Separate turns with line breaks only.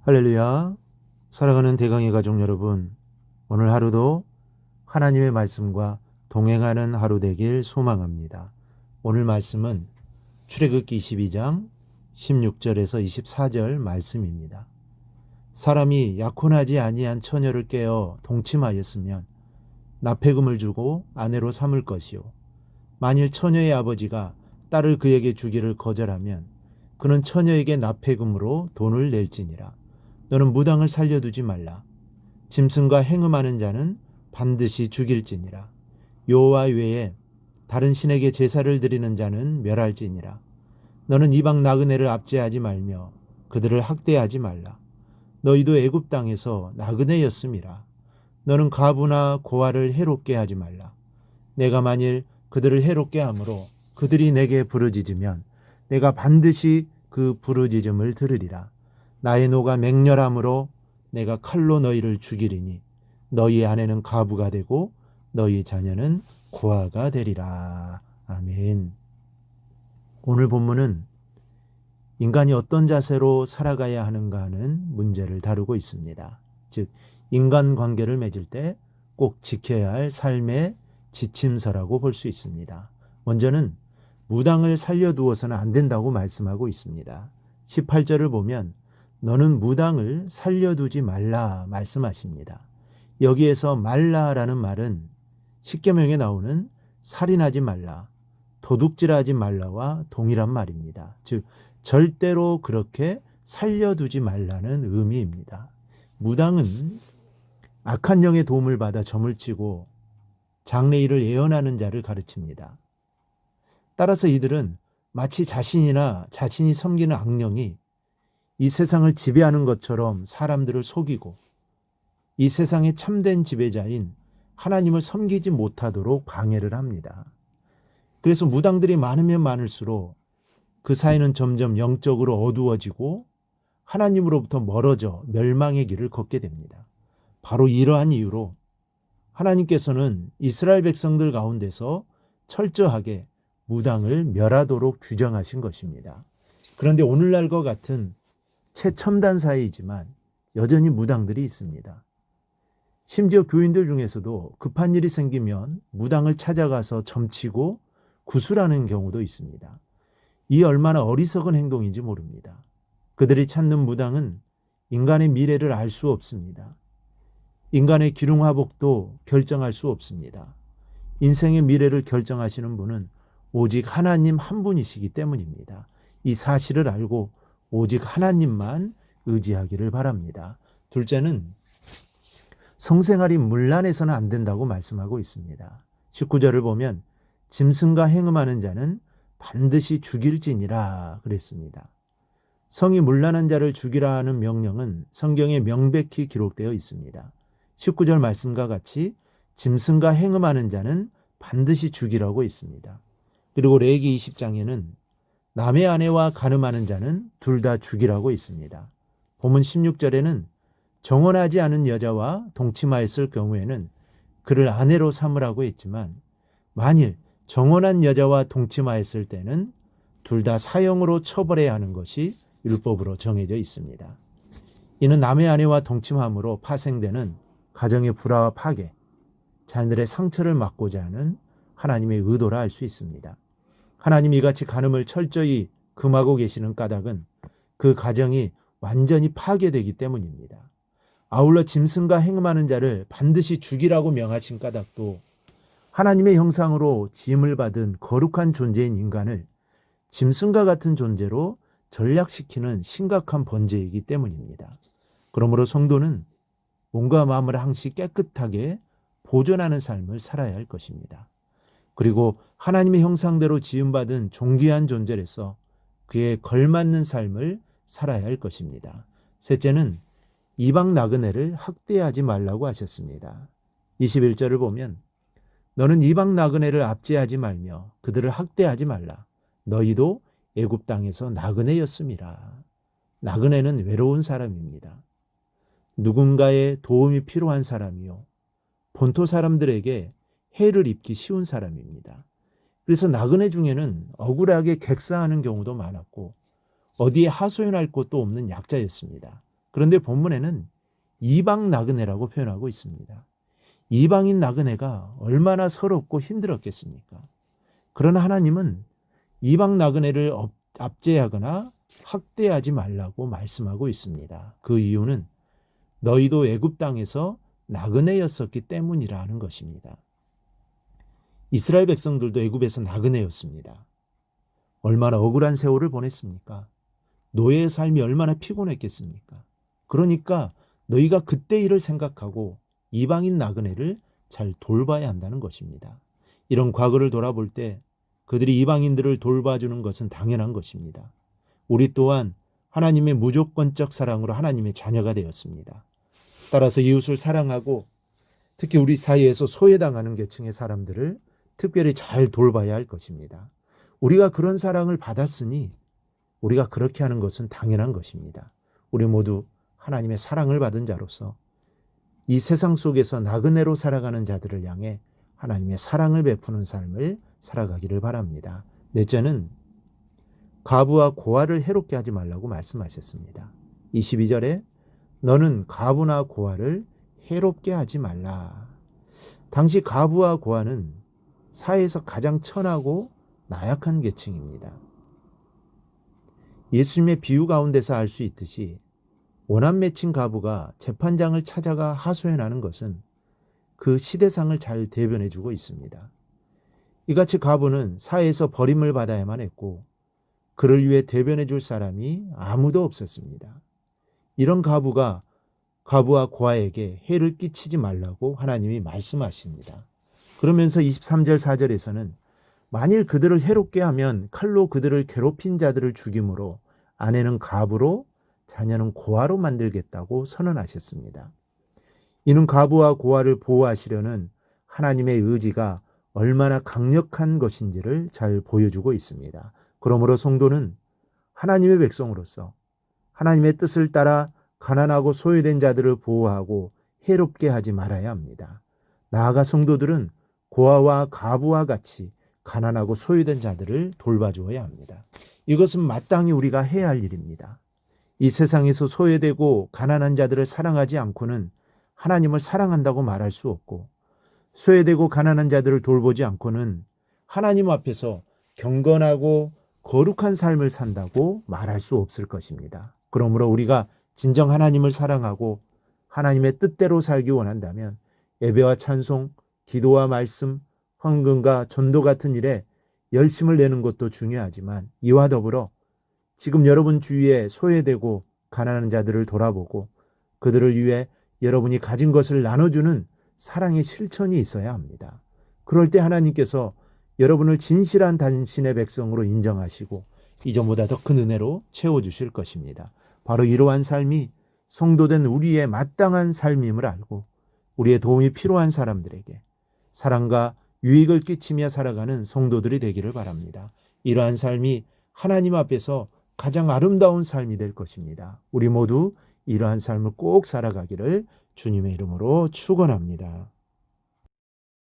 할렐루야. 사랑하는 대강의 가족 여러분, 오늘 하루도 하나님의 말씀과 동행하는 하루 되길 소망합니다. 오늘 말씀은 출애굽기 22장 16절에서 24절 말씀입니다. 사람이 약혼하지 아니한 처녀를 깨어 동침하였으면 납폐금을 주고 아내로 삼을 것이요, 만일 처녀의 아버지가 딸을 그에게 주기를 거절하면 그는 처녀에게 납폐금으로 돈을 낼지니라. 너는 무당을 살려두지 말라. 짐승과 행음하는 자는 반드시 죽일지니라. 여호와 외에 다른 신에게 제사를 드리는 자는 멸할지니라. 너는 이방 나그네를 압제하지 말며 그들을 학대하지 말라. 너희도 애굽 땅에서 나그네였음이라. 너는 과부나 고아를 해롭게 하지 말라. 내가 만일 그들을 해롭게 함으로 그들이 내게 부르짖으면 내가 반드시 그 부르짖음을 들으리라. 나의 노가 맹렬함으로 내가 칼로 너희를 죽이리니 너희 아내는 과부가 되고 너희 자녀는 고아가 되리라. 아멘. 오늘 본문은 인간이 어떤 자세로 살아가야 하는가 하는 문제를 다루고 있습니다. 즉, 인간관계를 맺을 때 꼭 지켜야 할 삶의 지침서라고 볼 수 있습니다. 먼저는 무당을 살려두어서는 안 된다고 말씀하고 있습니다. 18절을 보면 너는 무당을 살려두지 말라 말씀하십니다. 여기에서 말라라는 말은 십계명에 나오는 살인하지 말라, 도둑질하지 말라와 동일한 말입니다. 즉, 절대로 그렇게 살려두지 말라는 의미입니다. 무당은 악한 영의 도움을 받아 점을 치고 장래일을 예언하는 자를 가르칩니다. 따라서 이들은 마치 자신이 섬기는 악령이 이 세상을 지배하는 것처럼 사람들을 속이고 이 세상의 참된 지배자인 하나님을 섬기지 못하도록 방해를 합니다. 그래서 무당들이 많으면 많을수록 그 사회는 점점 영적으로 어두워지고 하나님으로부터 멀어져 멸망의 길을 걷게 됩니다. 바로 이러한 이유로 하나님께서는 이스라엘 백성들 가운데서 철저하게 무당을 멸하도록 규정하신 것입니다. 그런데 오늘날과 같은 최첨단 사회이지만 여전히 무당들이 있습니다. 심지어 교인들 중에서도 급한 일이 생기면 무당을 찾아가서 점치고 구술하는 경우도 있습니다. 이 얼마나 어리석은 행동인지 모릅니다. 그들이 찾는 무당은 인간의 미래를 알 수 없습니다. 인간의 기륭화복도 결정할 수 없습니다. 인생의 미래를 결정하시는 분은 오직 하나님 한 분이시기 때문입니다. 이 사실을 알고 오직 하나님만 의지하기를 바랍니다. 둘째는 성생활이 문란해서는 안 된다고 말씀하고 있습니다. 19절을 보면 짐승과 행음하는 자는 반드시 죽일지니라 그랬습니다. 성이 문란한 자를 죽이라 하는 명령은 성경에 명백히 기록되어 있습니다. 19절 말씀과 같이 짐승과 행음하는 자는 반드시 죽이라고 있습니다. 그리고 레위기 20장에는 남의 아내와 간음하는 자는 둘 다 죽이라고 있습니다. 본문 16절에는 정혼하지 않은 여자와 동침하였을 경우에는 그를 아내로 삼으라고 했지만 만일 정혼한 여자와 동침하였을 때는 둘 다 사형으로 처벌해야 하는 것이 율법으로 정해져 있습니다. 이는 남의 아내와 동침함으로 파생되는 가정의 불화와 파괴, 자녀들의 상처를 막고자 하는 하나님의 의도라 할 수 있습니다. 하나님이 이같이 간음을 철저히 금하고 계시는 까닭은 그 가정이 완전히 파괴되기 때문입니다. 아울러 짐승과 행음하는 자를 반드시 죽이라고 명하신 까닭도 하나님의 형상으로 지음을 받은 거룩한 존재인 인간을 짐승과 같은 존재로 전락시키는 심각한 번제이기 때문입니다. 그러므로 성도는 몸과 마음을 항시 깨끗하게 보존하는 삶을 살아야 할 것입니다. 그리고 하나님의 형상대로 지음받은 존귀한 존재로서 그에 걸맞는 삶을 살아야 할 것입니다. 셋째는 이방 나그네를 학대하지 말라고 하셨습니다. 21절을 보면 너는 이방 나그네를 압제하지 말며 그들을 학대하지 말라. 너희도 애굽 땅에서 나그네였음이라. 나그네는 외로운 사람입니다. 누군가의 도움이 필요한 사람이요, 본토 사람들에게 해를 입기 쉬운 사람입니다. 그래서 나그네 중에는 억울하게 객사하는 경우도 많았고 어디에 하소연할 곳도 없는 약자였습니다. 그런데 본문에는 이방 나그네라고 표현하고 있습니다. 이방인 나그네가 얼마나 서럽고 힘들었겠습니까? 그러나 하나님은 이방 나그네를 압제하거나 학대하지 말라고 말씀하고 있습니다. 그 이유는 너희도 애굽 땅에서 나그네였었기 때문이라는 것입니다. 이스라엘 백성들도 애굽에서 나그네였습니다. 얼마나 억울한 세월을 보냈습니까? 노예의 삶이 얼마나 피곤했겠습니까? 그러니까 너희가 그때 일을 생각하고 이방인 나그네를 잘 돌봐야 한다는 것입니다. 이런 과거를 돌아볼 때 그들이 이방인들을 돌봐주는 것은 당연한 것입니다. 우리 또한 하나님의 무조건적 사랑으로 하나님의 자녀가 되었습니다. 따라서 이웃을 사랑하고 특히 우리 사이에서 소외당하는 계층의 사람들을 특별히 잘 돌봐야 할 것입니다. 우리가 그런 사랑을 받았으니 우리가 그렇게 하는 것은 당연한 것입니다. 우리 모두 하나님의 사랑을 받은 자로서 이 세상 속에서 나그네로 살아가는 자들을 향해 하나님의 사랑을 베푸는 삶을 살아가기를 바랍니다. 넷째는 과부와 고아를 해롭게 하지 말라고 말씀하셨습니다. 22절에 너는 과부나 고아를 해롭게 하지 말라. 당시 과부와 고아는 사회에서 가장 천하고 나약한 계층입니다. 예수님의 비유 가운데서 알 수 있듯이 원한 맺힌 과부가 재판장을 찾아가 하소연하는 것은 그 시대상을 잘 대변해주고 있습니다. 이같이 과부는 사회에서 버림을 받아야만 했고 그를 위해 대변해줄 사람이 아무도 없었습니다. 이런 과부와 고아에게 해를 끼치지 말라고 하나님이 말씀하십니다. 그러면서 23절 4절에서는 만일 그들을 해롭게 하면 칼로 그들을 괴롭힌 자들을 죽임으로 아내는 과부로 자녀는 고아로 만들겠다고 선언하셨습니다. 이는 과부와 고아를 보호하시려는 하나님의 의지가 얼마나 강력한 것인지를 잘 보여주고 있습니다. 그러므로 성도는 하나님의 백성으로서 하나님의 뜻을 따라 가난하고 소외된 자들을 보호하고 해롭게 하지 말아야 합니다. 나아가 성도들은 고아와 과부와 같이 가난하고 소외된 자들을 돌봐주어야 합니다. 이것은 마땅히 우리가 해야 할 일입니다. 이 세상에서 소외되고 가난한 자들을 사랑하지 않고는 하나님을 사랑한다고 말할 수 없고 소외되고 가난한 자들을 돌보지 않고는 하나님 앞에서 경건하고 거룩한 삶을 산다고 말할 수 없을 것입니다. 그러므로 우리가 진정 하나님을 사랑하고 하나님의 뜻대로 살기 원한다면 예배와 찬송, 기도와 말씀, 헌금과 전도 같은 일에 열심을 내는 것도 중요하지만 이와 더불어 지금 여러분 주위에 소외되고 가난한 자들을 돌아보고 그들을 위해 여러분이 가진 것을 나눠주는 사랑의 실천이 있어야 합니다. 그럴 때 하나님께서 여러분을 진실한 당신의 백성으로 인정하시고 이전보다 더 큰 은혜로 채워주실 것입니다. 바로 이러한 삶이 성도된 우리의 마땅한 삶임을 알고 우리의 도움이 필요한 사람들에게 사랑과 유익을 끼치며 살아가는 성도들이 되기를 바랍니다. 이러한 삶이 하나님 앞에서 가장 아름다운 삶이 될 것입니다. 우리 모두 이러한 삶을 꼭 살아가기를 주님의 이름으로 축원합니다.